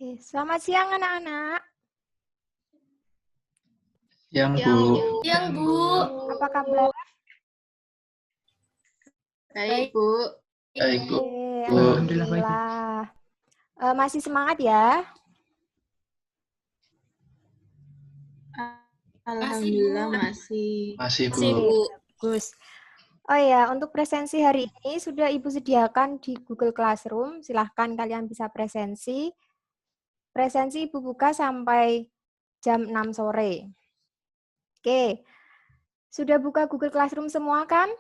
Oke, selamat siang anak-anak. Yang Bu. Yang Bu. Apa kabar? Baik Bu. Baik Bu. Oke, alhamdulillah. Masih semangat ya? Alhamdulillah masih. Masih Bu. Bagus. Oh ya, untuk presensi hari ini sudah Ibu sediakan di Google Classroom. Silahkan kalian bisa presensi. Presensi Ibu buka sampai jam 6 sore. Oke, sudah buka Google Classroom semua kan?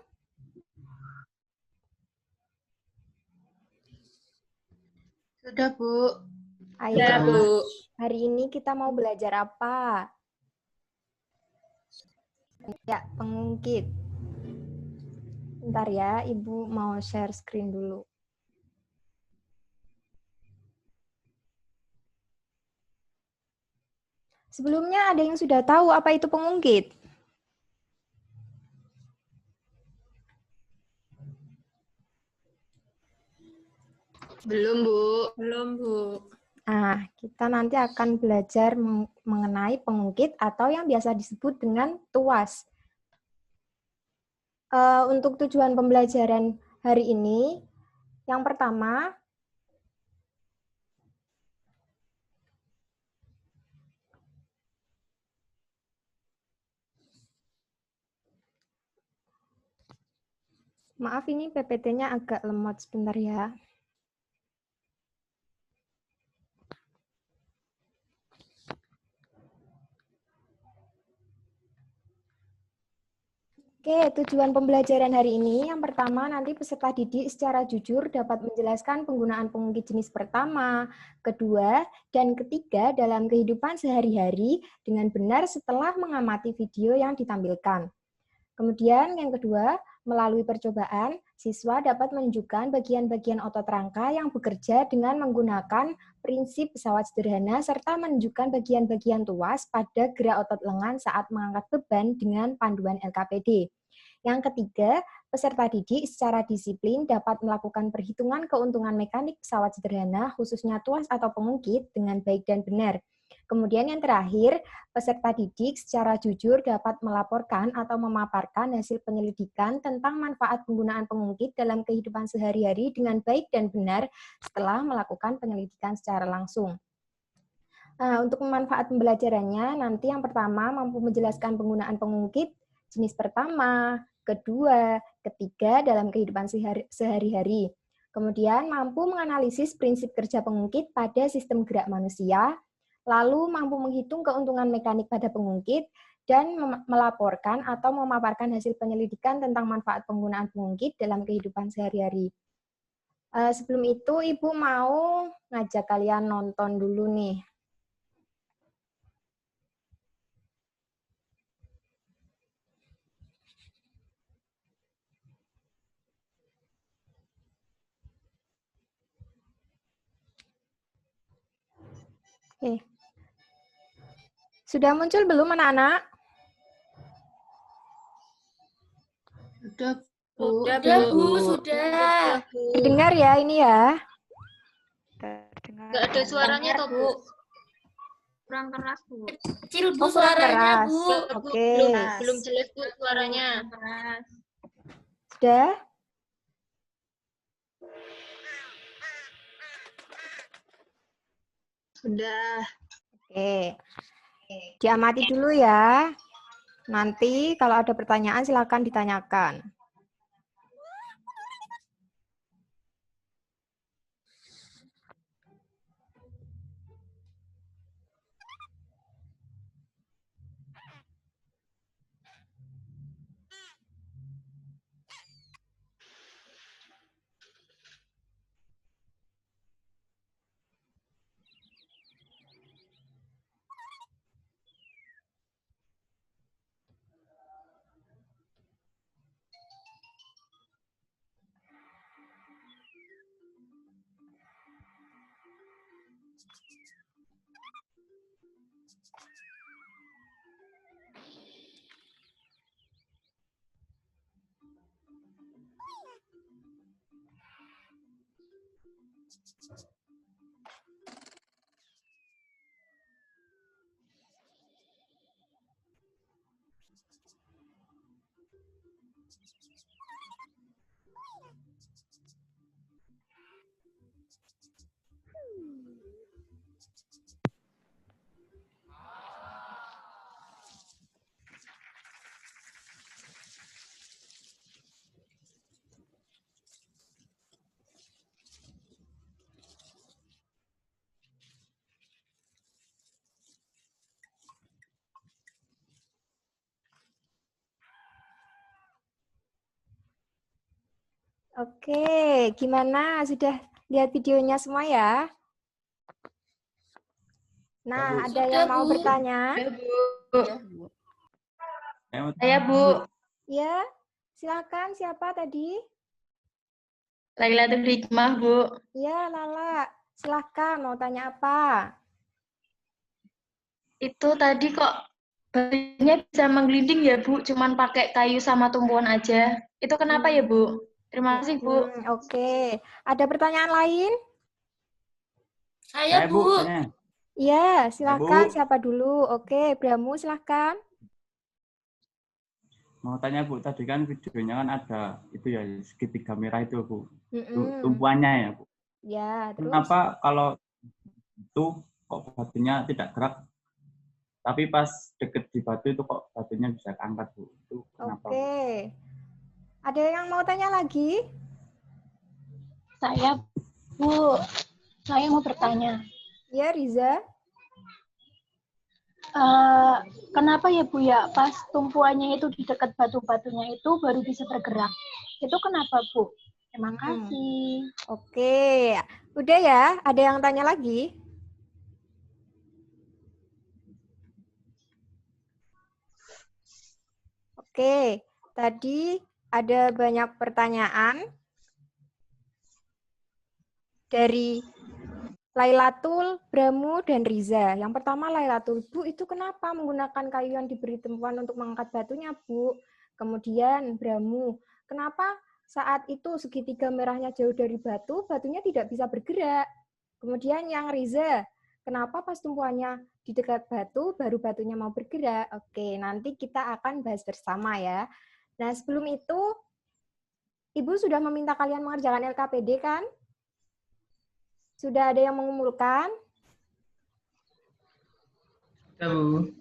Sudah Bu. Ayo, Sudah Bu. hari ini kita mau belajar apa? Ya, pengungkit. Bentar ya, Ibu mau share screen dulu. Sebelumnya ada yang sudah tahu apa itu pengungkit? Belum Bu. Belum Bu. Nah, kita nanti akan belajar mengenai pengungkit atau yang biasa disebut dengan tuas. Untuk tujuan pembelajaran hari ini, yang pertama, maaf ini PPT-nya agak lemot sebentar ya. Oke, tujuan pembelajaran hari ini yang pertama nanti peserta didik secara jujur dapat menjelaskan penggunaan pengungkit jenis pertama, kedua, dan ketiga dalam kehidupan sehari-hari dengan benar setelah mengamati video yang ditampilkan. Kemudian yang kedua, melalui percobaan, siswa dapat menunjukkan bagian-bagian otot rangka yang bekerja dengan menggunakan prinsip pesawat sederhana serta menunjukkan bagian-bagian tuas pada gerak otot lengan saat mengangkat beban dengan panduan LKPD. Yang ketiga, peserta didik secara disiplin dapat melakukan perhitungan keuntungan mekanik pesawat sederhana, khususnya tuas atau pengungkit, dengan baik dan benar. Kemudian yang terakhir, peserta didik secara jujur dapat melaporkan atau memaparkan hasil penyelidikan tentang manfaat penggunaan pengungkit dalam kehidupan sehari-hari dengan baik dan benar setelah melakukan penyelidikan secara langsung. Nah, untuk manfaat pembelajarannya, nanti yang pertama mampu menjelaskan penggunaan pengungkit jenis pertama, kedua, ketiga dalam kehidupan sehari-hari. Kemudian mampu menganalisis prinsip kerja pengungkit pada sistem gerak manusia, lalu mampu menghitung keuntungan mekanik pada pengungkit, dan melaporkan atau memaparkan hasil penyelidikan tentang manfaat penggunaan pengungkit dalam kehidupan sehari-hari. Sebelum itu, Ibu mau ngajak kalian nonton dulu nih. Oke. Sudah muncul belum anak-anak? Sudah Bu. Sudah Bu, sudah. Terdengar ya ini ya? Enggak ada suaranya toh Bu. Kurang keras Bu. Kecil Bu Oh, kurang suaranya keras. Bu. Oke. Belum jelas Bu suaranya. Sudah? Sudah. Oke. Diamati dulu ya. Nanti kalau ada pertanyaan silakan ditanyakan. Oke, gimana? Sudah lihat videonya semua ya? Nah, ada Sudah, yang mau Bu. bertanya? Ya, Bu. Saya Bu. Ya, silakan. Siapa tadi? Lailatul Hikmah, Bu. Ya, Lala. Silakan, mau tanya apa? Itu tadi kok batunya bisa menggelinding ya, Bu? Cuman pakai kayu sama tumpuan aja. Itu kenapa ya, Bu? Terima kasih, Bu. Oke. Ada pertanyaan lain? Saya, Bu, Bu. tanya. Ya, silakan. Bu. Siapa dulu? Oke, Bramu silakan. Mau tanya Bu, tadi kan videonya kan ada itu ya segitiga merah itu Bu. Mm-mm. Tumpuannya ya Bu. Ya, terus? Kenapa kalau itu kok batunya tidak gerak, tapi pas deket di batu itu kok batunya bisa keangkat Bu? Itu kenapa Bu? Oke. Ada yang mau tanya lagi? Saya, Bu, saya mau bertanya. Ya, Riza. Kenapa ya, Bu, ya, pas tumpuannya itu di dekat batu-batunya itu baru bisa bergerak? Itu kenapa, Bu? Terima kasih. Oke. Udah ya? Ada yang tanya lagi? Oke. Tadi ada banyak pertanyaan dari Lailatul, Bramu, dan Riza. Yang pertama Lailatul, Bu, itu kenapa menggunakan kayu yang diberi tumpuan untuk mengangkat batunya, Bu? Kemudian Bramu, kenapa saat itu segitiga merahnya jauh dari batu, batunya tidak bisa bergerak? Kemudian yang Riza, kenapa pas tumpuannya di dekat batu, baru batunya mau bergerak? Oke, nanti kita akan bahas bersama ya. Nah, sebelum itu, Ibu sudah meminta kalian mengerjakan LKPD kan? Sudah ada yang mengumpulkan? Ya Bu.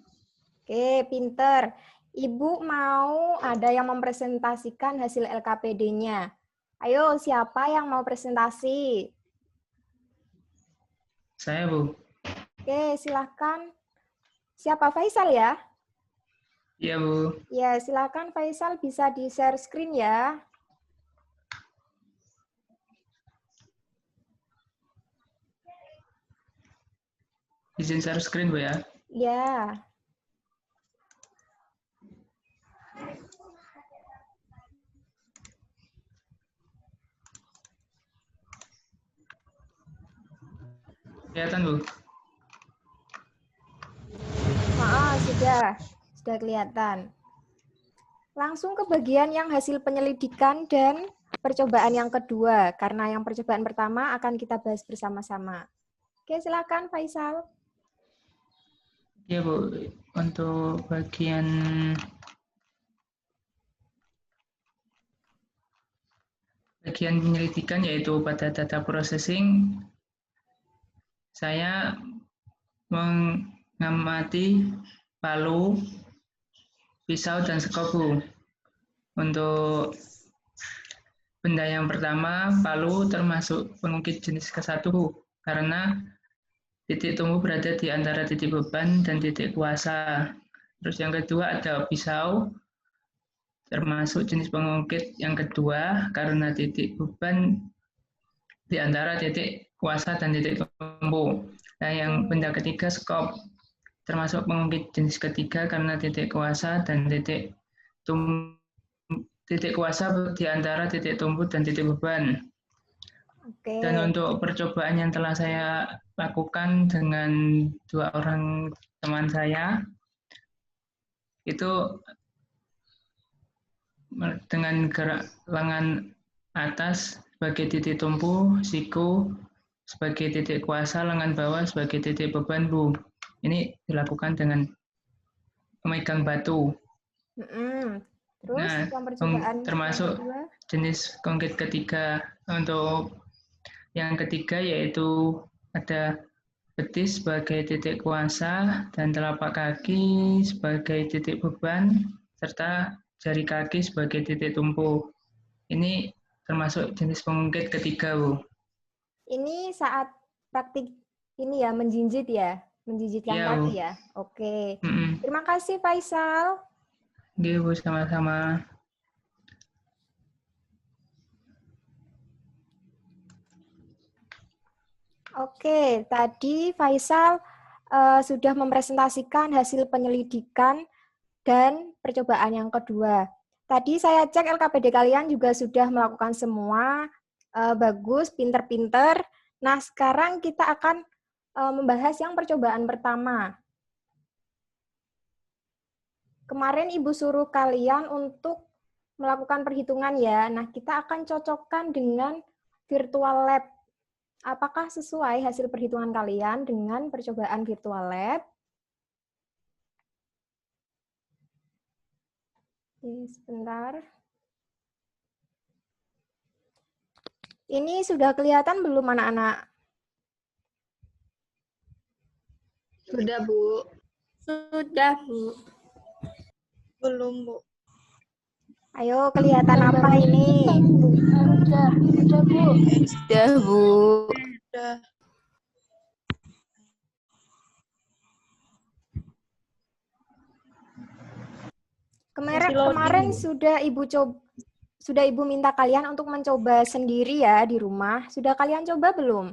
Oke, pinter. Ibu mau ada yang mempresentasikan hasil LKPD-nya. Ayo, siapa yang mau presentasi? Saya Bu. Oke, silahkan. Siapa? Faisal ya? Iya Bu. Ya, silahkan Faisal bisa di-share screen ya. Izin share screen Bu ya. Ya. Kelihatan Bu. Sudah kelihatan. Langsung ke bagian yang hasil penyelidikan dan percobaan yang kedua, karena yang percobaan pertama akan kita bahas bersama-sama. Oke, silakan Faisal. Ya Bu, untuk bagian penyelidikan yaitu pada data processing, saya mengamati palu, pisau, dan skopu. Untuk benda yang pertama, palu termasuk pengukit jenis ke-1 karena titik tumbuh berada di antara titik beban dan titik kuasa. Terus yang kedua ada pisau, termasuk jenis pengungkit yang kedua karena titik beban di antara titik kuasa dan titik tumbuh. Nah, yang benda ketiga skop, termasuk pengungkit jenis ketiga karena titik kuasa dan titik kuasa di antara titik tumbuh dan titik beban. Oke. Dan untuk percobaan yang telah saya lakukan dengan 2 orang teman saya, itu dengan gerak lengan atas sebagai titik tumbuh, siku sebagai titik kuasa, lengan bawah sebagai titik beban, Bu. Ini dilakukan dengan memegang batu. Terus Nah, yang percobaan termasuk yang kedua? jenis konkret ketiga. Untuk yang ketiga yaitu ada betis sebagai titik kuasa dan telapak kaki sebagai titik beban serta jari kaki sebagai titik tumpuh. Ini termasuk jenis pengungkit ketiga, Bu. Ini saat praktik ini ya, menjinjit ya? Menjinjitkan Iya, kaki Bu. ya? Oke. Mm-mm. Terima kasih Faisal. Oke, Bu, sama-sama. Oke, tadi Faisal sudah mempresentasikan hasil penyelidikan dan percobaan yang kedua. Tadi saya cek LKPD kalian juga sudah melakukan semua, bagus, pinter-pinter. Nah, sekarang kita akan membahas yang percobaan pertama. Kemarin Ibu suruh kalian untuk melakukan perhitungan ya. Nah, kita akan cocokkan dengan virtual lab. Apakah sesuai hasil perhitungan kalian dengan percobaan virtual lab? Sebentar. Ini sudah kelihatan belum anak-anak? Sudah, Bu. Sudah, Bu. Belum, Bu. Ayo, kelihatan apa ini? Udah, Bu. Sudah, Bu. Udah. Kemarin sudah Ibu minta kalian untuk mencoba sendiri ya di rumah. Sudah kalian coba belum?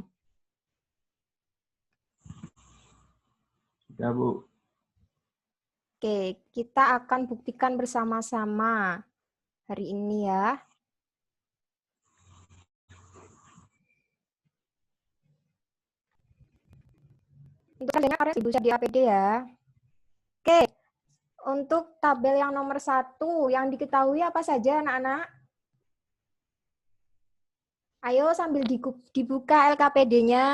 Sudah, Bu. Oke, kita akan buktikan bersama-sama hari ini ya. Untuk tabelnya harus Ibu di APD ya. Oke, untuk tabel yang nomor 1, yang diketahui apa saja anak-anak? Ayo sambil dibuka LKPD-nya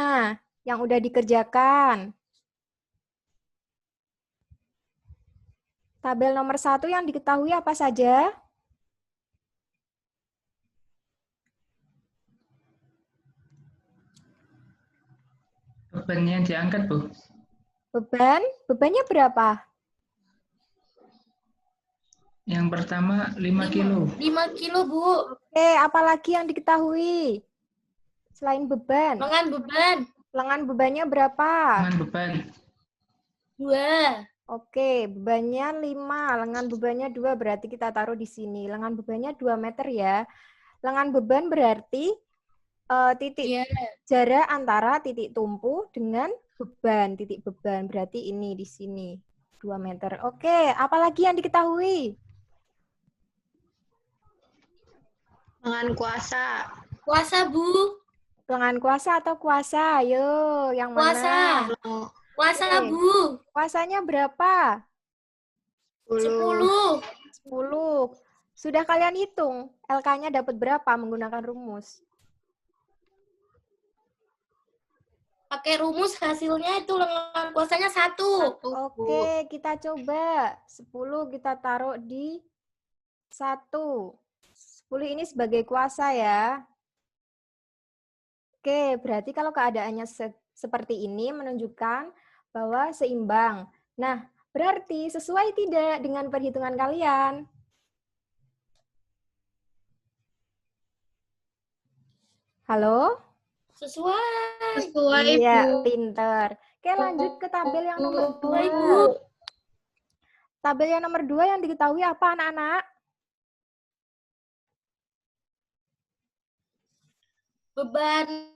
yang udah dikerjakan. Tabel nomor 1 yang diketahui apa saja? Bebannya yang diangkat, Bu. Bebannya berapa? Yang pertama 5 kilo. 5 kilo, Bu. Oke, apalagi yang diketahui? Selain beban. Lengan beban. Lengan bebannya berapa? Lengan beban 2. Oke, bebannya 5, lengan bebannya 2, berarti kita taruh di sini. Lengan bebannya 2 meter ya. Lengan beban berarti titik jarak antara titik tumpu dengan beban, titik beban. Berarti ini di sini, 2 meter. Oke, apalagi yang diketahui? Lengan kuasa. Kuasa, Bu. Lengan kuasa atau kuasa? Ayo, yang mana? Kuasa, Bu. Kuasanya berapa? 10. 10. Sudah kalian hitung LK-nya dapat berapa menggunakan rumus? Pakai rumus hasilnya itu lengan kuasanya 1. Oke, kita coba. 10 kita taruh di 1. 10 ini sebagai kuasa ya. Oke, berarti kalau keadaannya seperti ini menunjukkan bahwa seimbang. Nah, berarti sesuai tidak dengan perhitungan kalian? Halo? Sesuai. Iya, pinter. Oke, lanjut ke tabel yang nomor 2. Bu. Tabel yang nomor 2 yang diketahui apa, anak-anak? Beban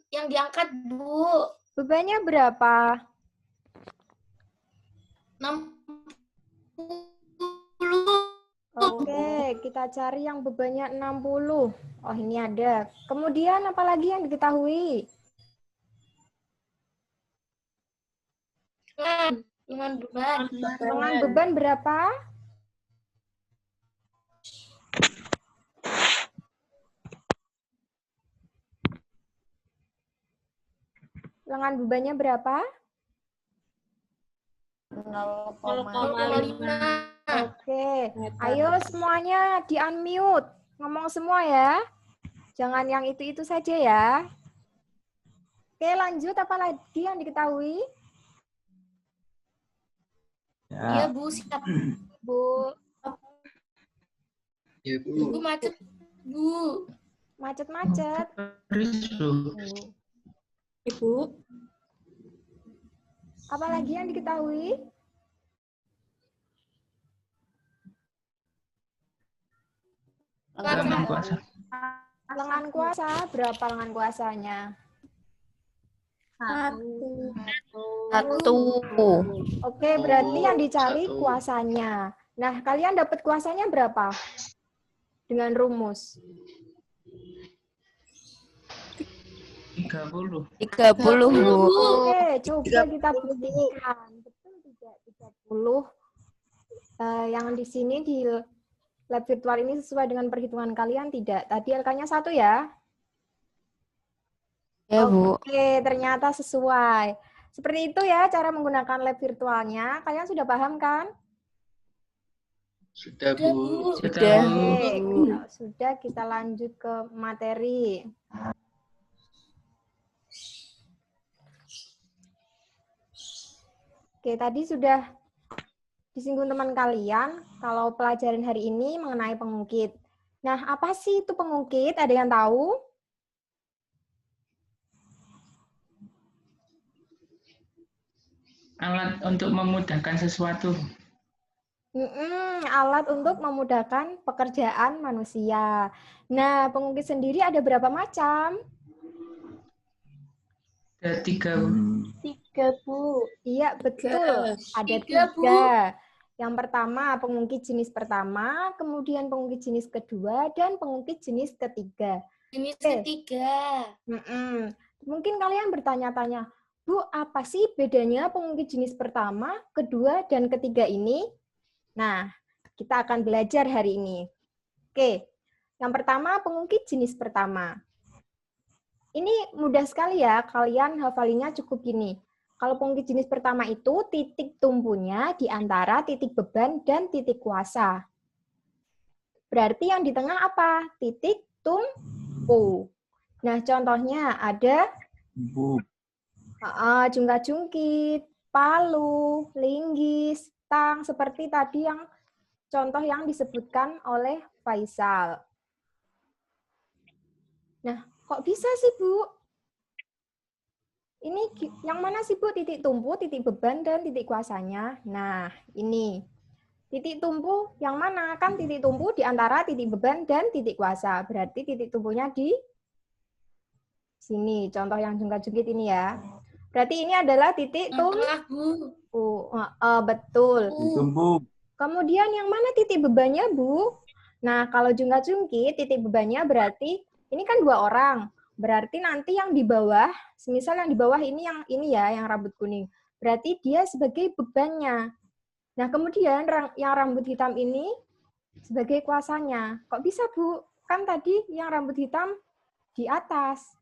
yang diangkat, Bu. Bebannya berapa? 60. Oke, kita cari yang bebannya 60. Oh, ini ada. Kemudian apalagi yang diketahui? Lengan beban. Lengan beban berapa? Lengan bebannya berapa? 0,5. Oke, ayo semuanya di-unmute. Ngomong semua ya. Jangan yang itu-itu saja ya. Oke, lanjut. Apa lagi yang diketahui? Iya, Ya, Bu. Siap. Bu, ya, Bu. Bu macet, Bu. macet-macet. Terus, Bu. Ibu. Apa lagi yang diketahui? Lengan kuasa. Lengan kuasa, berapa lengan kuasanya? Satu. Oke, berarti yang dicari kuasanya. Nah, kalian dapat kuasanya berapa? Dengan rumus. 30. 30, Bu. Oke, coba kita buktikan. Betul tidak 30? Yang di sini di lab virtual ini sesuai dengan perhitungan kalian tidak? Tadi angkanya 1 ya? Ya, Bu. Oke, ternyata sesuai. Seperti itu ya cara menggunakan lab virtualnya. Kalian sudah paham kan? Sudah, Bu. Sudah. Oke, kalau sudah kita lanjut ke materi. Oke, tadi sudah disinggung teman kalian kalau pelajaran hari ini mengenai pengungkit. Nah, apa sih itu pengungkit? Ada yang tahu? Alat untuk memudahkan sesuatu. Alat untuk memudahkan pekerjaan manusia. Nah, pengungkit sendiri ada berapa macam? Ada 3, Bu. 3, Bu. Iya, betul. Ada 3. Yang pertama, pengungkit jenis pertama, kemudian pengungkit jenis kedua, dan pengungkit jenis ketiga. Jenis ketiga. Mungkin kalian bertanya-tanya, Bu, apa sih bedanya pengungkit jenis pertama, kedua, dan ketiga ini? Nah, kita akan belajar hari ini. Oke, yang pertama pengungkit jenis pertama. Ini mudah sekali ya, kalian hafalinnya cukup gini. Kalau pengungkit jenis pertama itu titik tumpunya di antara titik beban dan titik kuasa. Berarti yang di tengah apa? Titik tumpu. Nah, contohnya ada jungkat-jungkit, palu, linggis, tang, seperti tadi yang contoh yang disebutkan oleh Faisal. Nah, kok bisa sih, Bu? Ini yang mana sih, Bu? Titik tumpu, titik beban, dan titik kuasanya. Nah, ini. Titik tumpu yang mana? Kan titik tumpu di antara titik beban dan titik kuasa. Berarti titik tumpunya di sini. Contoh yang jungkat-jungkit ini ya. Berarti ini adalah titik tumpu. Betul. Kemudian yang mana titik bebannya, Bu? Nah, kalau jungkat-jungkit, titik bebannya berarti ini kan 2 orang. Berarti nanti yang di bawah, semisal yang di bawah ini ya, yang rambut kuning. Berarti dia sebagai bebannya. Nah, kemudian yang rambut hitam ini sebagai kuasanya. Kok bisa, Bu? Kan tadi yang rambut hitam di atas.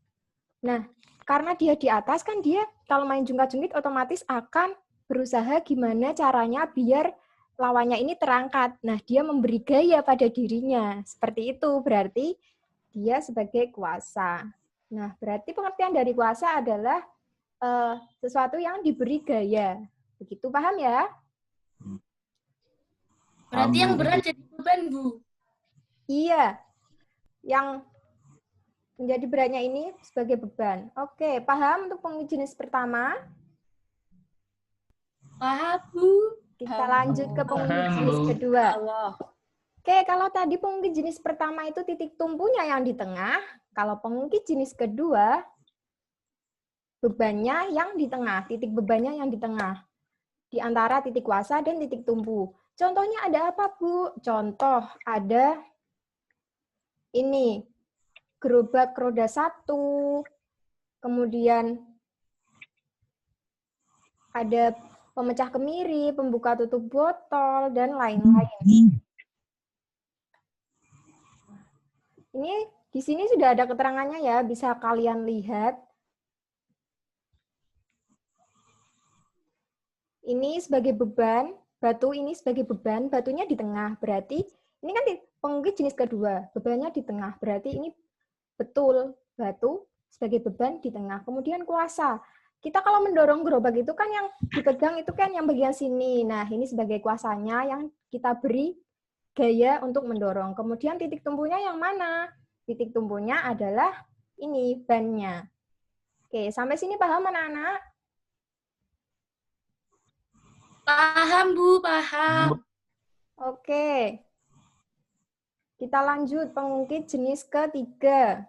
Nah, karena dia di atas, kan dia kalau main jungkat-jungkit otomatis akan berusaha gimana caranya biar lawannya ini terangkat. Nah, dia memberi gaya pada dirinya. Seperti itu, berarti dia sebagai kuasa. Nah, berarti pengertian dari kuasa adalah sesuatu yang diberi gaya. Begitu, paham ya? Berarti yang berat jadi beban, Bu. Iya. Yang menjadi beratnya ini sebagai beban. Oke, paham untuk pengungkit jenis pertama? Paham, Bu. Kita lanjut ke pengungkit jenis kedua. Oke, kalau tadi pengungkit jenis pertama itu titik tumpunya yang di tengah, kalau pengungkit jenis kedua, bebannya yang di tengah, titik bebannya yang di tengah, di antara titik kuasa dan titik tumpu. Contohnya ada apa, Bu? Contoh, ada ini, gerobak roda 1, kemudian ada pemecah kemiri, pembuka tutup botol, dan lain-lain. Ini di sini sudah ada keterangannya ya, bisa kalian lihat. Ini sebagai beban, batu ini sebagai beban, batunya di tengah. Berarti ini kan pengungkit jenis kedua, bebannya di tengah. Berarti ini betul batu sebagai beban di tengah. Kemudian kuasa. Kita kalau mendorong gerobak itu kan yang dipegang itu kan yang bagian sini. Nah, ini sebagai kuasanya yang kita beri gaya untuk mendorong. Kemudian titik tumpunya yang mana? Titik tumpunya adalah ini, bannya. Oke, sampai sini paham anak-anak? Paham, Bu, paham. Oke. Kita lanjut pengungkit jenis ketiga.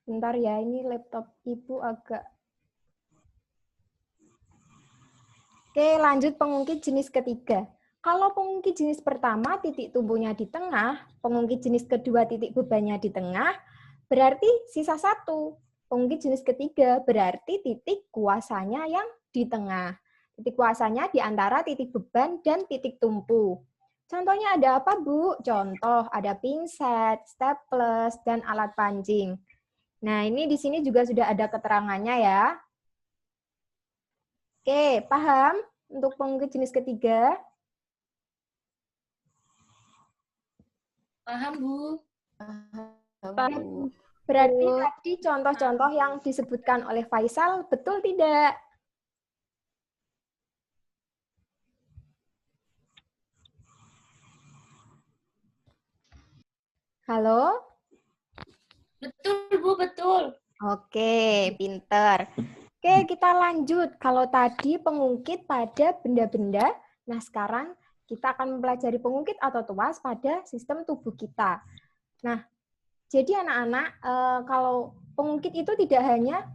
Bentar ya, ini laptop Ibu agak... Oke, lanjut pengungkit jenis ketiga. Kalau pengungkit jenis pertama titik tumbuhnya di tengah, pengungkit jenis kedua titik bebannya di tengah, berarti sisa 1. Pengungkit jenis ketiga berarti titik kuasanya yang di tengah. Titik kuasanya di antara titik beban dan titik tumpu. Contohnya ada apa, Bu? Contoh ada pinset, staples, dan alat pancing. Nah, ini di sini juga sudah ada keterangannya ya. Oke, paham untuk pengungkit jenis ketiga? Paham, Bu. Berarti tadi contoh-contoh yang disebutkan oleh Faisal betul tidak? Halo? Betul, Bu, betul. Oke, pinter. Oke, kita lanjut. Kalau tadi pengungkit pada benda-benda, nah sekarang kita akan mempelajari pengungkit atau tuas pada sistem tubuh kita. Nah, jadi anak-anak, kalau pengungkit itu tidak hanya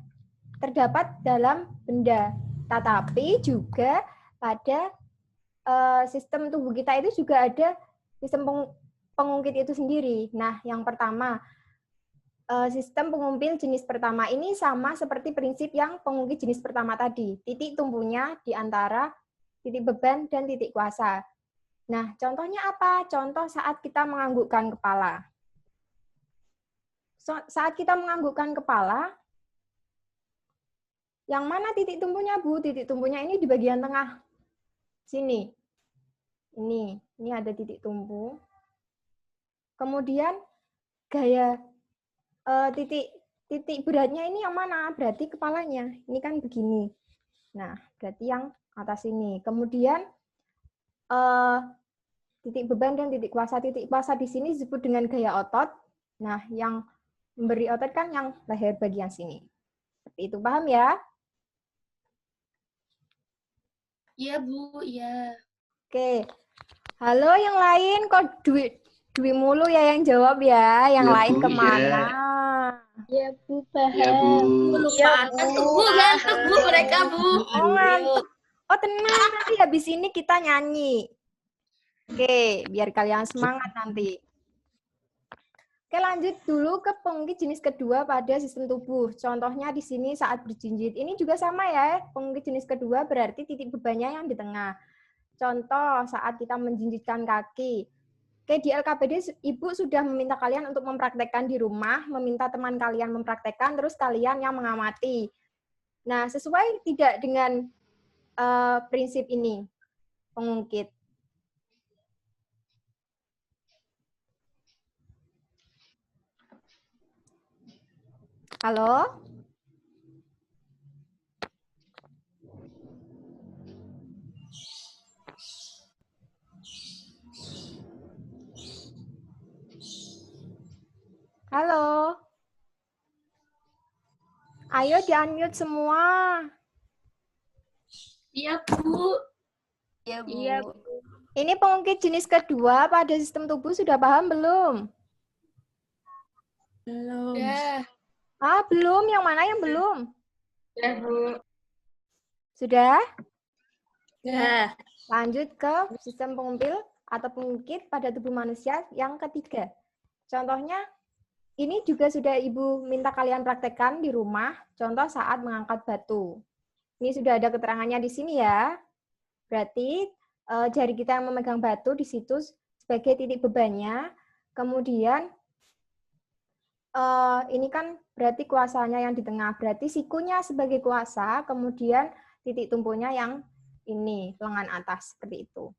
terdapat dalam benda, tetapi juga pada sistem tubuh kita itu juga ada sistem pengungkit itu sendiri. Nah, yang pertama, sistem pengumpil jenis pertama ini sama seperti prinsip yang pengungkit jenis pertama tadi. Titik tumpunya di antara titik beban dan titik kuasa. Nah, contohnya apa? Contoh saat kita menganggukkan kepala. Saat kita menganggukkan kepala, yang mana titik tumpunya, Bu? Titik tumpunya ini di bagian tengah. Sini. Ini ada titik tumpu. Kemudian gaya titik beratnya ini yang mana? Berarti kepalanya. Ini kan begini. Nah, berarti yang atas ini. Kemudian titik beban dan titik kuasa. Titik kuasa di sini disebut dengan gaya otot. Nah, yang memberi otot kan yang leher bagian sini. Seperti itu, paham ya? Iya, Bu, iya. Oke. Halo yang lain, kok Dwi mulu ya yang jawab ya? Yang Ya, lain Bu, kemana? Ya, Bu, paham. Ya, Bu. Ngantuk, Bu, ngantuk, Bu, mereka, Bu. Oh, ngantuk. Oh, tenang, nanti habis ini kita nyanyi. Oke, biar kalian semangat nanti. Oke, lanjut dulu ke pengungkit jenis kedua pada sistem tubuh. Contohnya di sini saat berjinjit. Ini juga sama ya, pengungkit jenis kedua berarti titik bebannya yang di tengah. Contoh saat kita menjinjitkan kaki. Oke, di LKPD Ibu sudah meminta kalian untuk mempraktekkan di rumah, meminta teman kalian mempraktekkan, terus kalian yang mengamati. Nah, sesuai tidak dengan prinsip ini, pengungkit. Halo? Halo? Ayo di-unmute semua. Iya, Bu. Iya, Bu. Ini pengungkit jenis kedua pada sistem tubuh sudah paham belum? Belum. Udah. Ah, belum. Yang mana yang belum? Ya, Bu. Sudah? Ya. Lanjut ke sistem pengumpil atau pengungkit pada tubuh manusia yang ketiga. Contohnya, ini juga sudah Ibu minta kalian praktekkan di rumah, contoh saat mengangkat batu. Ini sudah ada keterangannya di sini ya. Berarti jari kita yang memegang batu di situ sebagai titik bebannya. Kemudian ini kan berarti kuasanya yang di tengah. Berarti sikunya sebagai kuasa, kemudian titik tumpunya yang ini, lengan atas, seperti itu.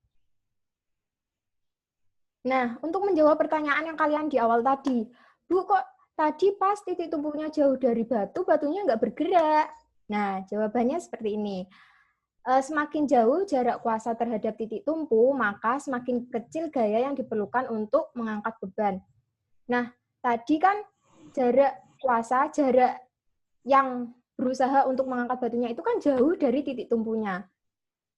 Nah, untuk menjawab pertanyaan yang kalian di awal tadi, Bu, kok tadi pas titik tumpunya jauh dari batu, batunya nggak bergerak? Nah, jawabannya seperti ini. Semakin jauh jarak kuasa terhadap titik tumpu, maka semakin kecil gaya yang diperlukan untuk mengangkat beban. Nah, tadi kan jarak kuasa, jarak yang berusaha untuk mengangkat batunya itu kan jauh dari titik tumpunya.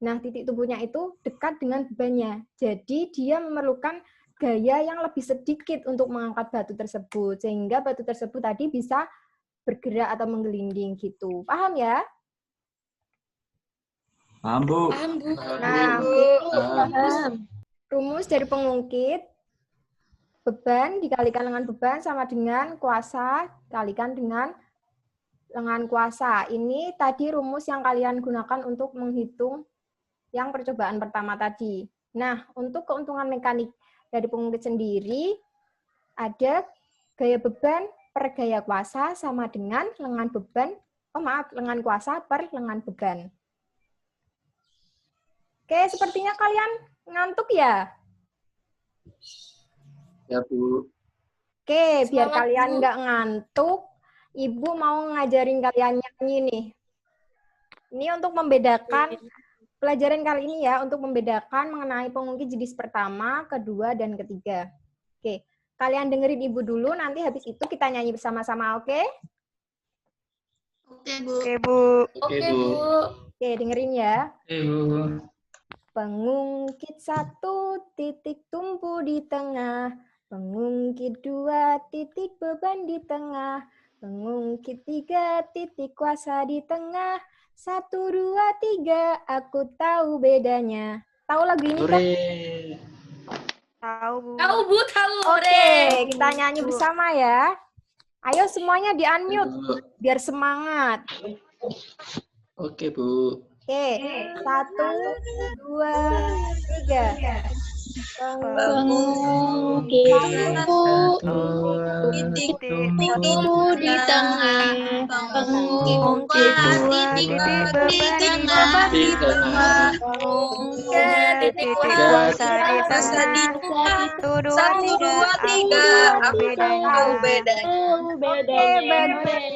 Nah, titik tumpunya itu dekat dengan bebannya. Jadi, dia memerlukan gaya yang lebih sedikit untuk mengangkat batu tersebut. Sehingga batu tersebut tadi bisa bergerak atau menggelinding gitu. Paham ya? Paham, Bu. Paham, Bu. Nah, rumus dari pengungkit, beban dikalikan dengan beban sama dengan kuasa dikalikan dengan lengan kuasa. Ini tadi rumus yang kalian gunakan untuk menghitung yang percobaan pertama tadi. Nah, untuk keuntungan mekanik dari pengungkit sendiri, ada gaya beban per gaya kuasa sama dengan lengan beban, lengan kuasa per lengan beban. Oke, sepertinya kalian ngantuk ya? Ya, Bu. Oke, biar Semangat, kalian Bu. nggak ngantuk, Ibu mau ngajarin kalian nyanyi nih. Ini untuk membedakan, pelajaran kali ini ya, untuk membedakan mengenai pengungkit jenis pertama, kedua, dan ketiga. Oke, kalian dengerin Ibu dulu, nanti habis itu kita nyanyi bersama-sama, oke? Oke, Bu. Oke, Bu. Oke, Bu. Bu. Oke, dengerin ya. Bu. Pengungkit 1 titik tumpu di tengah, pengungkit 2 titik beban di tengah, pengungkit 3 titik kuasa di tengah, 1, 2, 3, aku tahu bedanya. Tahu lagu ini kan? Tahu, Bu. Tahu, Bu, tahu. Oke, kita nyanyi bersama ya. Ayo semuanya di-unmute, biar semangat. Oke, Bu. Oke, 1, 2, 3. Pengungkit Titik tumpu di tengah, pengungkit titik beban di tengah, titik kuasa di tengah, 1, 2, 3, aku tahu bedanya. Oke, bagus.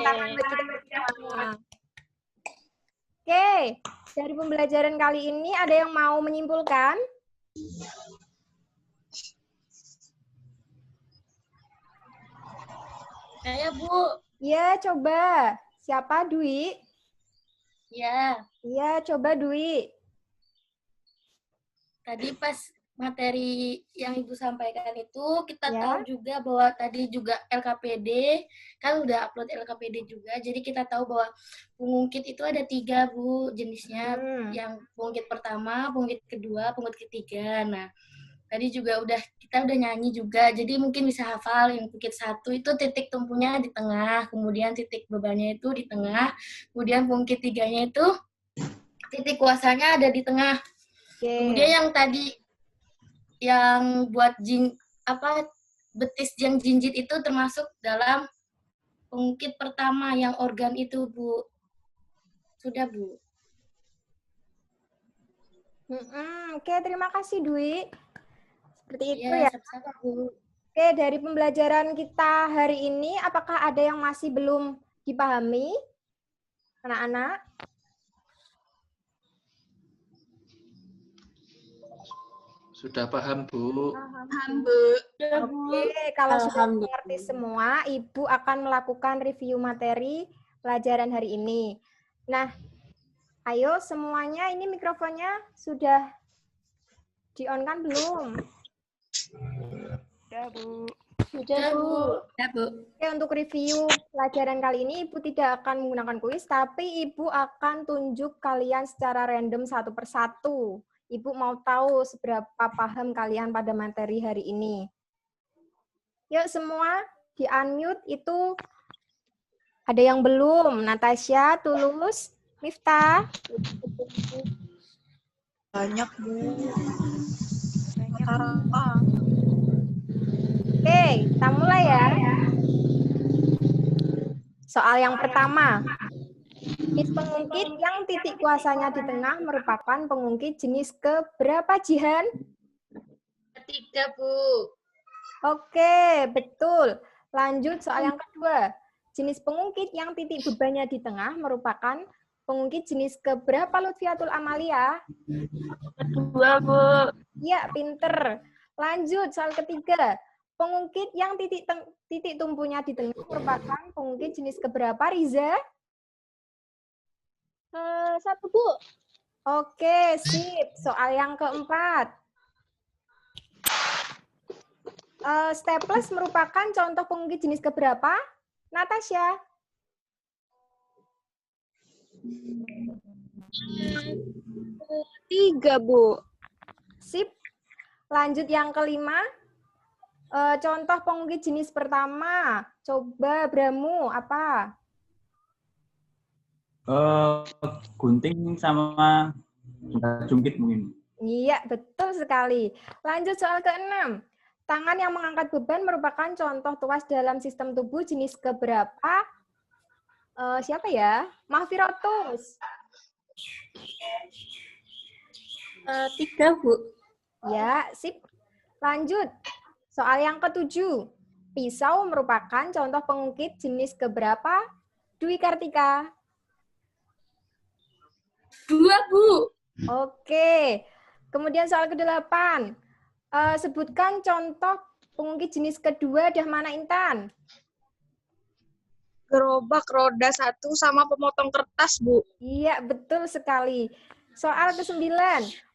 Tangan bagi kita bersama. Oke, dari pembelajaran kali ini ada yang mau menyimpulkan? Saya, Bu. Ya, coba. Siapa, Dwi? Ya, Iya, coba Dwi. tadi pas materi yang Ibu sampaikan itu, kita Ya. tahu juga bahwa tadi juga LKPD, kan udah upload LKPD juga, jadi kita tahu bahwa pengungkit itu ada 3, Bu, jenisnya. Yang pengungkit pertama, pengungkit kedua, pengungkit ketiga. Nah, tadi juga kita udah nyanyi juga, jadi mungkin bisa hafal yang pengungkit 1 itu titik tumpunya di tengah, kemudian titik bebannya itu di tengah, kemudian pengungkit 3-nya itu titik kuasanya ada di tengah. Oke. Kemudian yang tadi yang buat betis yang jinjit itu termasuk dalam pengungkit pertama yang organ itu, Bu. Sudah, Bu. Oke, terima kasih Dwi. Seperti itu Iya, ya. sama-sama, Bu. Oke, dari pembelajaran kita hari ini, apakah ada yang masih belum dipahami? Anak-anak? Sudah paham, Bu. Paham, Bu. Oke, kalau sudah mengerti semua, Ibu akan melakukan review materi pelajaran hari ini. Nah, ayo semuanya, ini mikrofonnya sudah di-on-kan belum? Sudah, Bu. Sudah, Bu. Ya, Bu. Oke, untuk review pelajaran kali ini, Ibu tidak akan menggunakan kuis, tapi Ibu akan tunjuk kalian secara random satu persatu. Ibu mau tahu seberapa paham kalian pada materi hari ini. Yuk semua, di-unmute itu ada yang belum. Natasha, Tulus, Miftah. Banyak, Bu. Oke, kita mulai ya. Soal yang pertama. Jenis pengungkit yang titik kuasanya di tengah merupakan pengungkit jenis keberapa, Jihan? Ketiga, Bu. Oke, betul. Lanjut soal yang kedua. Jenis pengungkit yang titik bebannya di tengah merupakan pengungkit jenis keberapa, Lutfiatul Amalia? Kedua, Bu. Iya, pinter. Lanjut soal ketiga. Pengungkit yang titik tumpunya di tengah merupakan pengungkit jenis keberapa, Riza? 1, Bu. Oke, sip. Soal yang keempat. Staples merupakan contoh pengungkit jenis keberapa? Natasha. 3, Bu. Sip. Lanjut yang kelima. Contoh pengukit jenis pertama. Coba Bramu, apa? Gunting sama jungkit mungkin. Iya, betul sekali. Lanjut soal ke-6. Tangan yang mengangkat beban merupakan contoh tuas dalam sistem tubuh jenis keberapa? Siapa ya? Mahfirotus. 3, Bu. Ya, sip. Lanjut. Soal yang ke-7. Pisau merupakan contoh pengukit jenis keberapa? Dwi Kartika. 2, Bu. Oke. Kemudian soal ke-8. Sebutkan contoh pengukit jenis kedua Dahmana Intan. Gerobak roda 1 sama pemotong kertas, Bu. Iya, betul sekali. Soal ke-9.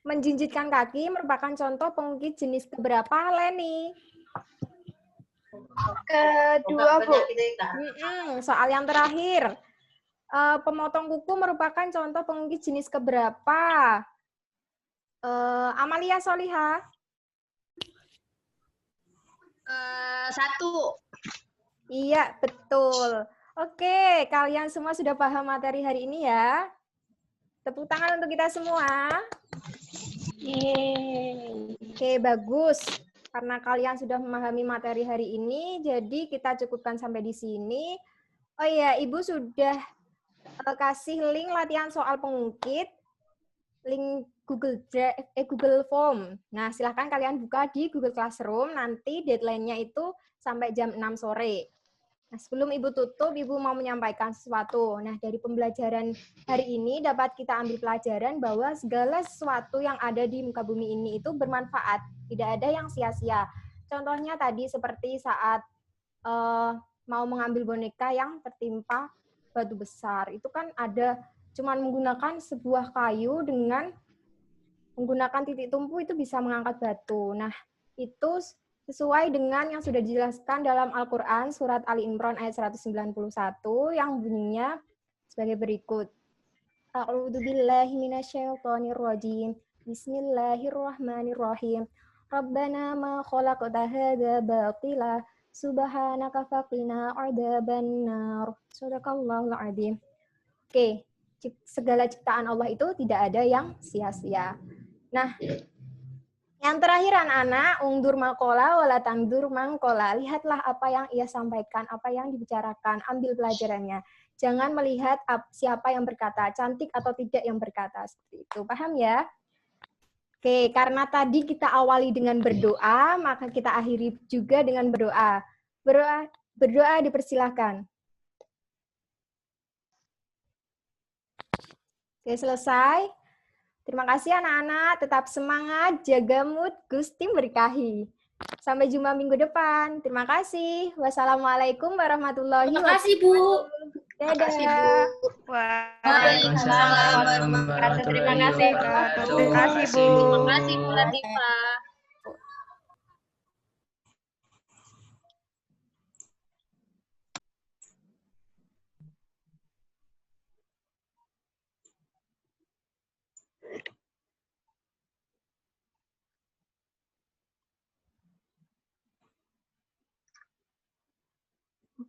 Menjinjitkan kaki merupakan contoh pengukit jenis keberapa, Leni? Kedua, Bu. Soal yang terakhir. Pemotong kuku merupakan contoh pengukit jenis keberapa? Amalia Soliha. 1. Iya, betul. Oke, kalian semua sudah paham materi hari ini ya? Tepuk tangan untuk kita semua. Yeay. Oke, bagus. Karena kalian sudah memahami materi hari ini, jadi kita cukupkan sampai di sini. Oh iya, Ibu sudah kasih link latihan soal pengungkit, link Google Drive, Google Form. Nah, silahkan kalian buka di Google Classroom, nanti deadline-nya itu sampai jam 6 sore. Nah, sebelum Ibu tutup, Ibu mau menyampaikan sesuatu. Nah, dari pembelajaran hari ini dapat kita ambil pelajaran bahwa segala sesuatu yang ada di muka bumi ini itu bermanfaat. Tidak ada yang sia-sia. Contohnya tadi seperti saat mau mengambil boneka yang tertimpa batu besar. Itu kan ada cuman menggunakan sebuah kayu dengan menggunakan titik tumpu itu bisa mengangkat batu. Nah, itu sesuai dengan yang sudah dijelaskan dalam Al-Quran surat Ali Imran ayat 191 yang bunyinya sebagai berikut. A'udzu billahi minasyaitonir rajim. Bismillahirrahmanirrahim. Rabbana ma khalaqta hadza batila subhanaka faqina adzabannar. Shadaqallahul adzim. Oke, segala ciptaan Allah itu tidak ada yang sia-sia. Nah, yang terakhir anak-anak, ungdur makola wala tangdur mangkola. Lihatlah apa yang ia sampaikan, apa yang dibicarakan, ambil pelajarannya. Jangan melihat siapa yang berkata, cantik atau tidak yang berkata. Seperti itu, paham ya? Oke, karena tadi kita awali dengan berdoa, maka kita akhiri juga dengan berdoa. Berdoa dipersilahkan. Oke, selesai. Terima kasih anak-anak, tetap semangat, jaga mood, Gusti berkahi. Sampai jumpa minggu depan. Terima kasih. Wassalamualaikum warahmatullahi wabarakatuh. Terima kasih, Bu. Dadah. Waalaikumsalam warahmatullahi wabarakatuh. Terima kasih. Terima kasih, Bu. Terima kasih, Bu Latifah.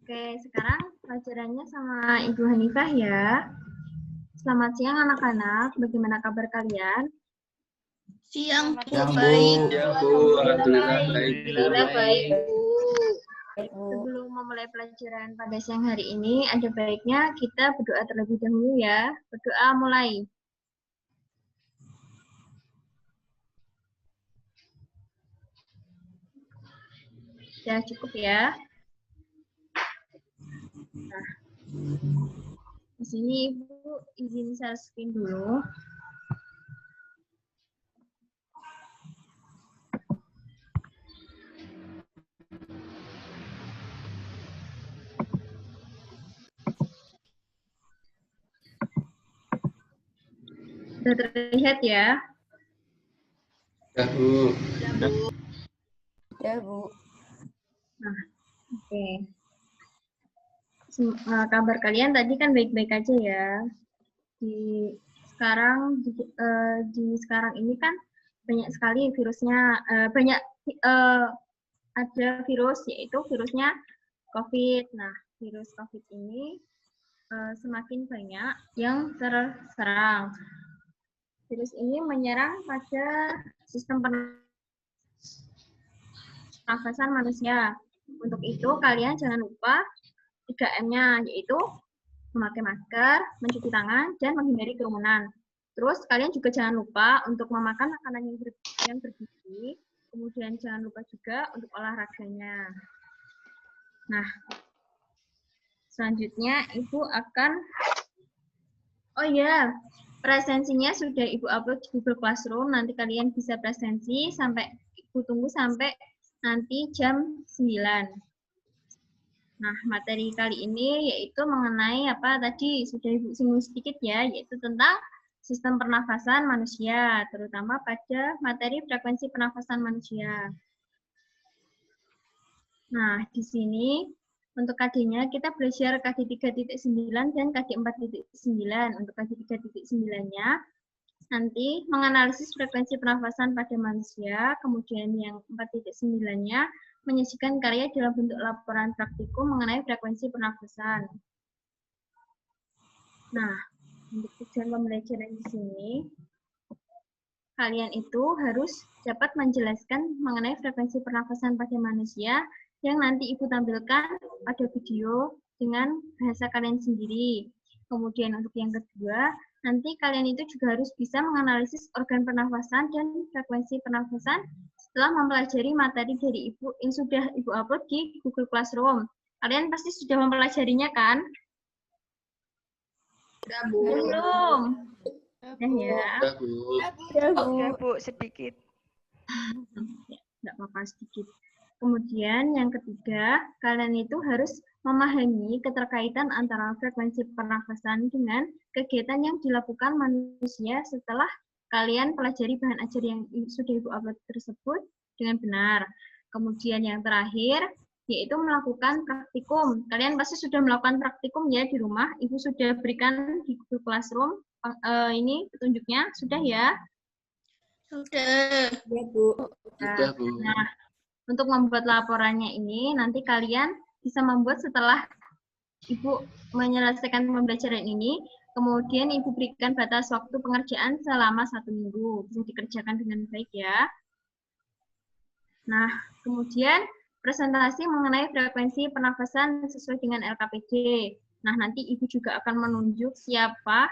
Oke, sekarang pelajarannya sama Ibu Hanifah ya. Selamat siang anak-anak, bagaimana kabar kalian? Siang, Bu. Yang Baik. Bu. Ya, Bu. Alhamdulillah baik. Alhamdulillah baik, Bu. Sebelum memulai pelajaran pada siang hari ini, ada baiknya kita berdoa terlebih dahulu ya. Berdoa mulai. Ya, cukup ya. Nah, di sini Ibu izin share screen dulu. Sudah terlihat ya? Ya, Bu. Ya, Bu. Nah, oke. kabar kalian tadi kan baik-baik aja ya. Di sekarang ini kan banyak sekali virusnya, ada virus, yaitu virusnya COVID. Nah, virus COVID ini semakin banyak yang terserang. Virus ini menyerang pada sistem pernafasan manusia. Untuk itu, kalian jangan lupa 3M-nya, yaitu memakai masker, mencuci tangan, dan menghindari kerumunan. Terus, kalian juga jangan lupa untuk memakan makanan yang bergizi, kemudian jangan lupa juga untuk olahraganya. Nah, selanjutnya, Ibu akan, presensinya sudah Ibu upload di Google Classroom, nanti kalian bisa presensi Ibu tunggu sampai nanti jam 9. Nah, materi kali ini yaitu mengenai tadi sudah Ibu singgung sedikit ya, yaitu tentang sistem pernafasan manusia, terutama pada materi frekuensi pernafasan manusia. Nah, di sini untuk KD-nya kita belajar KD 3.9 dan KD 4.9. Untuk KD 3.9-nya nanti menganalisis frekuensi pernafasan pada manusia, kemudian yang 4.9-nya menyajikan karya dalam bentuk laporan praktikum mengenai frekuensi pernafasan. Nah, untuk tujuan pembelajaran di sini, kalian itu harus dapat menjelaskan mengenai frekuensi pernafasan pada manusia yang nanti Ibu tampilkan pada video dengan bahasa kalian sendiri. Kemudian untuk yang kedua, nanti kalian itu juga harus bisa menganalisis organ pernafasan dan frekuensi pernafasan setelah mempelajari materi dari Ibu yang sudah Ibu upload di Google Classroom. Kalian pasti sudah mempelajarinya kan? Sudah, Bu. Belum? Ya. Sudah, Bu, sedikit. Enggak apa-apa, sedikit. Kemudian yang ketiga, kalian itu harus memahami keterkaitan antara frekuensi pernafasan dengan kegiatan yang dilakukan manusia setelah kalian pelajari bahan ajar yang sudah Ibu upload tersebut dengan benar. Kemudian yang terakhir, yaitu melakukan praktikum. Kalian pasti sudah melakukan praktikum ya di rumah. Ibu sudah berikan di Google Classroom. Ini petunjuknya, sudah ya? Sudah. Ya, Bu. Sudah, Bu. Nah, untuk membuat laporannya ini, nanti kalian bisa membuat setelah Ibu menyelesaikan pembelajaran ini, kemudian Ibu berikan batas waktu pengerjaan selama 1 minggu. Bisa dikerjakan dengan baik ya. Nah, kemudian presentasi mengenai frekuensi pernafasan sesuai dengan LKPD. Nah, nanti Ibu juga akan menunjuk siapa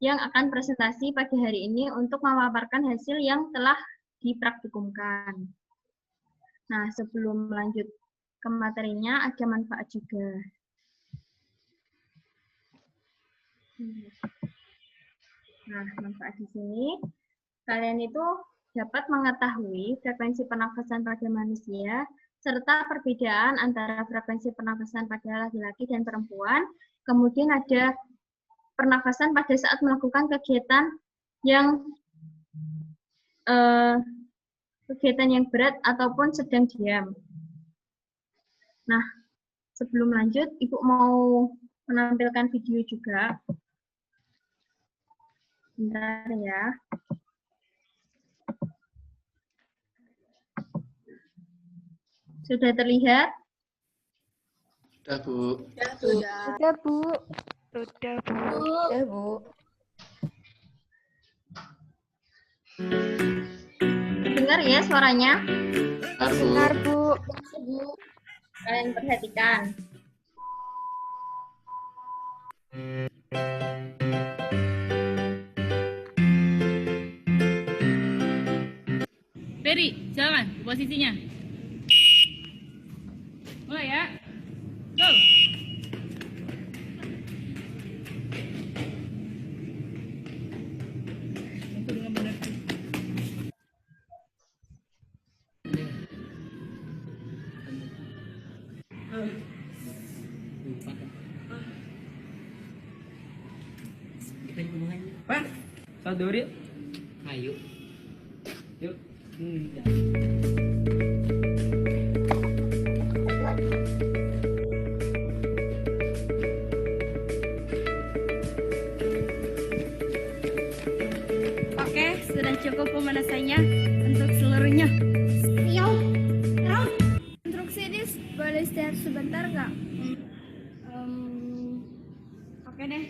yang akan presentasi pada hari ini untuk memaparkan hasil yang telah dipraktikumkan. Nah, sebelum lanjut ke materinya, ada manfaat juga. Nah, manfaat di sini, kalian itu dapat mengetahui frekuensi pernafasan pada manusia, serta perbedaan antara frekuensi pernafasan pada laki-laki dan perempuan. Kemudian ada pernafasan pada saat melakukan kegiatan yang berat ataupun sedang diam. Nah, sebelum lanjut, Ibu mau menampilkan video juga. Bentar ya. Sudah terlihat? Sudah, Bu. Sudah, Bu. Sudah, Bu. Sudah, Bu. Dengar ya suaranya? Dengar, Bu. Kalian perhatikan. Ferry, silakan posisinya. Mulai ya. Go. Pak, saudara, ayo, yuk. buku pemanasannya untuk seluruhnya. Siap. Terus, instruksi ini boleh istirahat sebentar nggak? Oke deh,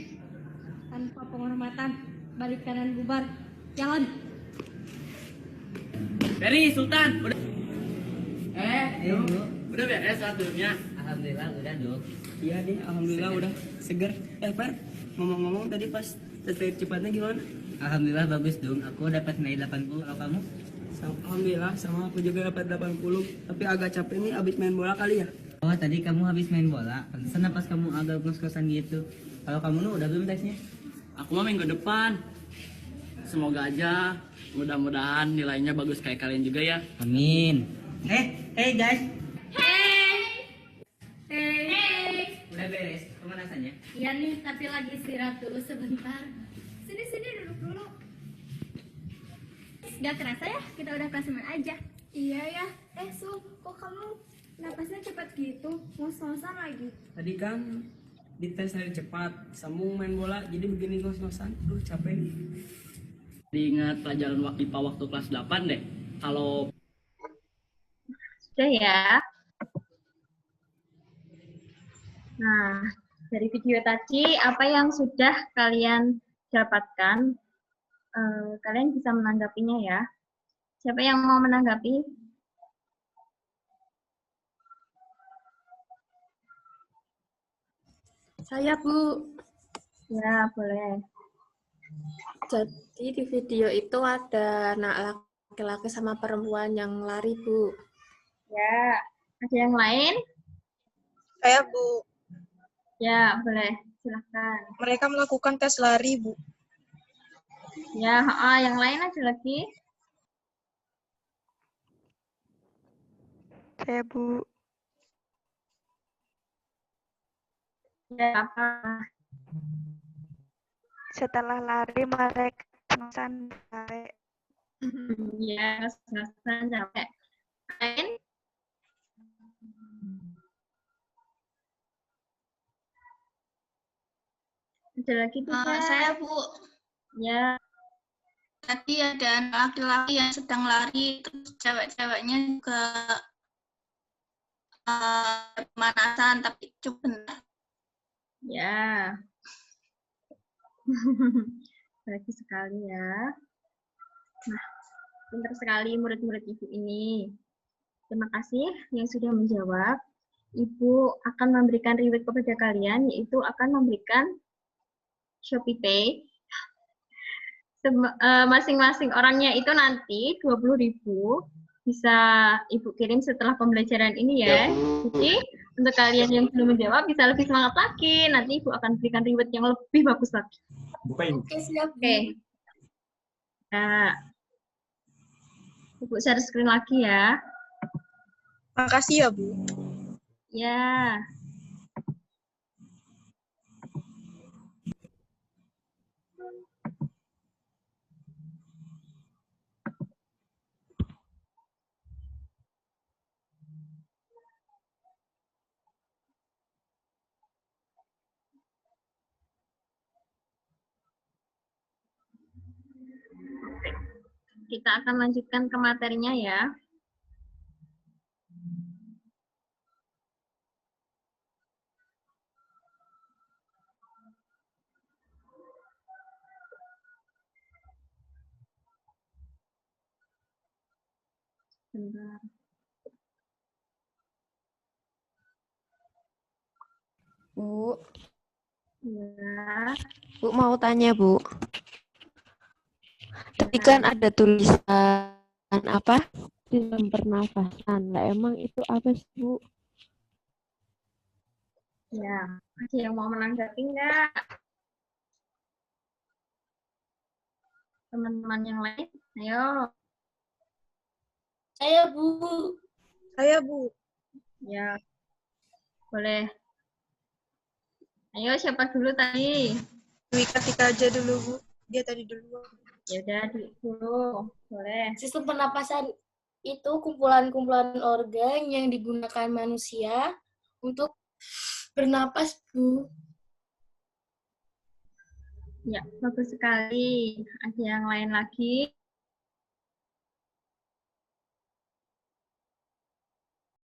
tanpa penghormatan, balik kanan bubar, jalan. Ferry, Sultan, udah. Udah beres sholat dulunya. Alhamdulillah udah, Dok. Iya deh, alhamdulillah udah seger. Fer, ngomong-ngomong tadi pas tes cepatnya gimana? Alhamdulillah bagus, Dong. Aku dapat nilai 80. Kalau kamu? Alhamdulillah, sama aku juga dapat 80. Tapi agak capek nih abis main bola kali ya. Oh, tadi kamu habis main bola. Pantesan pas kamu agak ngos-ngosan gitu. Kalau kamu lu udah belum tesnya? Aku mah minggu depan. Semoga aja, mudah-mudahan nilainya bagus kayak kalian juga ya. Amin. Hey guys. Hey. Udah beres pemanasannya? Iya nih, tapi lagi istirahat dulu sebentar. Sini duduk dulu. Gak kerasa ya, kita udah klasemen aja. Iya ya. Sul, kok kamu napasnya cepat gitu? Ngos-ngosan lagi. Tadi kan dites hari cepat, sambung main bola, jadi begini ngos-ngosan. Duh, capek nih. Diingat pelajaran IPA waktu kelas 8 deh. Kalau Sudah ya. Nah, dari video tadi, apa yang sudah kalian dapatkan, kalian bisa menanggapinya ya. Siapa yang mau menanggapi? Saya, Bu. Ya, boleh. Jadi di video itu ada anak laki-laki sama perempuan yang lari, Bu. Ya, ada yang lain? Saya, Bu. Ya, boleh. Silahkan. Mereka melakukan tes lari, Bu. Ya, yang lain ada lagi? Saya, Bu. Ya, apa? Setelah lari mereka ngos-ngosan capek. Ya, ngos-ngosan capek. Lain? Ada lagi tidak? Saya, Bu. Ya. Tadi ada anak laki-laki yang sedang lari, terus cewek-ceweknya juga pemanasan, tapi cukup benar. Ya. Bagus sekali ya. Nah, pintar sekali murid-murid Ibu ini. Terima kasih yang sudah menjawab. Ibu akan memberikan reward kepada kalian, yaitu akan memberikan Shopee Pay. Masing-masing orangnya itu nanti 20.000 bisa Ibu kirim setelah pembelajaran ini ya. Jadi untuk kalian yang belum menjawab bisa lebih semangat lagi. Nanti Ibu akan berikan reward yang lebih bagus lagi. Oke, siap. Oke. Nah, Ibu share screen lagi ya. Makasih ya, Bu. Ya. Kita akan lanjutkan ke materinya ya. Bentar. Bu. Ya. Bu mau tanya, Bu. Tadi kan ada tulisan apa? Sistem pernafasan. Lah emang itu apa sih, Bu? Ya, ada yang mau menanggapi enggak? Teman-teman yang lain, ayo. Saya, Bu. Saya, Bu. Ya, boleh. Ayo, siapa dulu tadi? Dwi Kartika aja dulu, Bu. Dia tadi duluan. Ya udah, dulu. Boleh. Sistem pernapasan itu kumpulan-kumpulan organ yang digunakan manusia untuk bernapas, Bu. Ya, bagus sekali. Ada yang lain lagi?